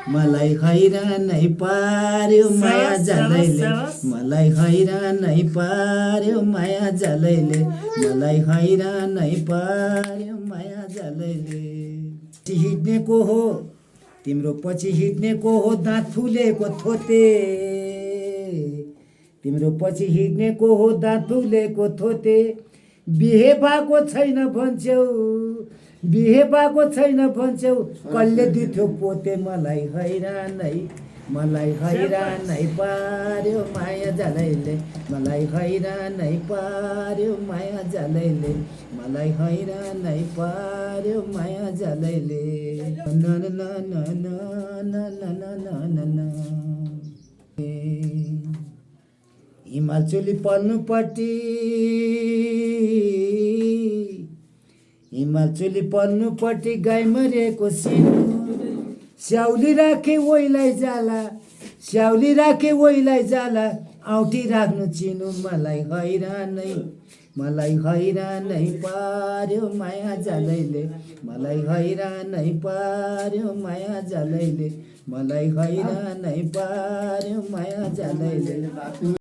मलाई हैरानै पार्यो माया जालैले मलाई हैरानै पार्यो माया जालैले मलाई हैरानै पार्यो माया जालैले हिँड्नेको हो तिम्रो पछि हिँड्नेको हो दाँत फुलेको थोते तिम्रो पछि हिँड्नेको हो दाँत फुलेको थोते बिहे भएको छैन भन्छौ बिहे भएको छैन भन्छौ कसले दिथ्यो पोते मलाई हैरानै पार्यो माया जालैले मलाई हैरानै पार्यो माया जालैले मलाई हैरानै पार्यो माया जालैले न न न न न न न न हिमालचुली पल्नुपट्टि हिमालचुली पल्नुपट्टि गाई मरेको सिनो स्याउली राखे ओइलाई जाला स्याउली राखे ओइलाई जाला औँठी राख्नु चिनो मलाई हैरानै पार्यो माया जालैले मलाई हैरानै पार्यो माया जालैले मलाई हैरानै पार्यो माया जालैले